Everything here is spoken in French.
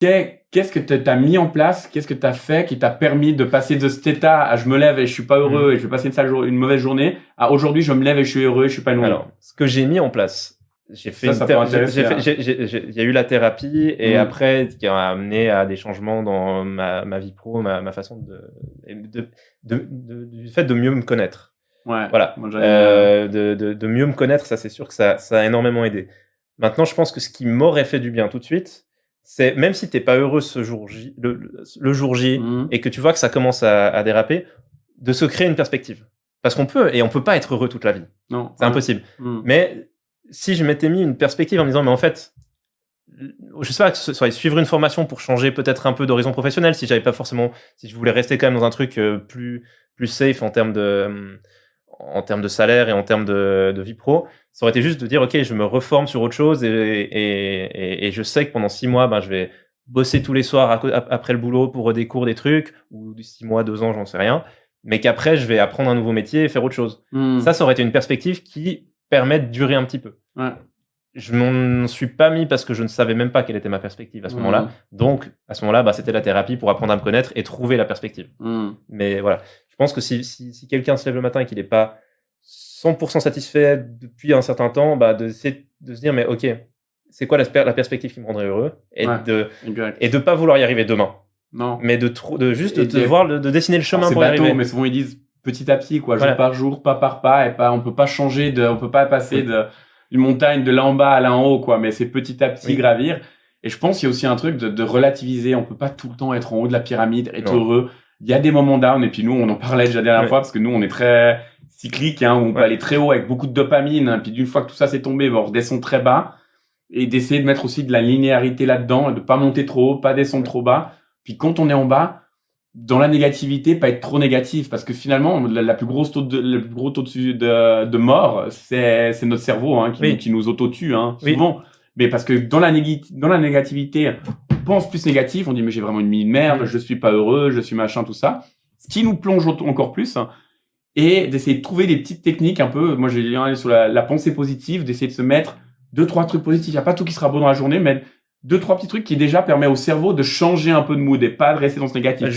qu'est-ce que tu as mis en place, qu'est-ce que tu as fait qui t'a permis de passer de cet état à je me lève et je suis pas heureux et je vais passer une mauvaise journée à aujourd'hui je me lève et je suis heureux et je suis pas heureux. Alors, ce que j'ai mis en place, j'ai fait il y a eu la thérapie et après qui a amené à des changements dans ma vie pro, ma façon du fait de mieux me connaître. Ouais. Voilà. De mieux me connaître, ça c'est sûr que ça a énormément aidé. Maintenant, je pense que ce qui m'aurait fait du bien tout de suite, c'est même si t'es pas heureux ce jour J, le jour J, et que tu vois que ça commence à déraper, de se créer une perspective. Parce qu'on peut pas être heureux toute la vie. Non. C'est impossible. Mais si je m'étais mis une perspective en me disant, mais en fait, je sais pas, que ce soit suivre une formation pour changer peut-être un peu d'horizon professionnel, si je voulais rester quand même dans un truc plus safe en termes de salaire et en termes de vie pro, ça aurait été juste de dire, ok, je me reforme sur autre chose et je sais que pendant 6 mois, je vais bosser tous les soirs après le boulot pour des cours, des trucs, ou 6 mois, 2 ans, j'en sais rien, mais qu'après, je vais apprendre un nouveau métier et faire autre chose. Ça aurait été une perspective qui permet de durer un petit peu. Ouais. Je m'en suis pas mis parce que je ne savais même pas quelle était ma perspective à ce moment-là. Donc, à ce moment-là, c'était la thérapie pour apprendre à me connaître et trouver la perspective. Mais voilà, je pense que si quelqu'un se lève le matin et qu'il n'est pas 100% satisfait depuis un certain temps, de se dire, mais ok, c'est quoi la perspective qui me rendrait heureux et de pas vouloir y arriver demain. Non. Mais de dessiner le chemin pour y arriver. Mais souvent ils disent petit à petit, quoi, jour par jour, pas par pas, et on peut pas on peut pas passer d'une montagne de là en bas à là en haut, quoi, mais c'est petit à petit gravir. Et je pense qu'il y a aussi un truc de relativiser. On peut pas tout le temps être en haut de la pyramide, être heureux. Il y a des moments down, et puis nous, on en parlait déjà la dernière fois, parce que nous, on est très cyclique, où on peut aller très haut avec beaucoup de dopamine, puis d'une fois que tout ça s'est tombé, on redescend très bas, et d'essayer de mettre aussi de la linéarité là-dedans, de pas monter trop haut, pas descendre trop bas. Puis quand on est en bas, dans la négativité, pas être trop négatif, parce que finalement, le plus gros taux de mort, c'est notre cerveau qui nous auto-tue souvent. Mais parce que dans la négativité, on pense plus négatif, on dit mais j'ai vraiment une vie de merde, je suis pas heureux, je suis machin, tout ça. Ce qui nous plonge encore plus, et d'essayer de trouver des petites techniques un peu. Moi, j'ai lu sur la pensée positive, d'essayer de se mettre 2-3 trucs positifs. Il n'y a pas tout qui sera beau dans la journée, mais 2-3 petits trucs qui déjà permettent au cerveau de changer un peu de mood et pas de rester dans ce négatif.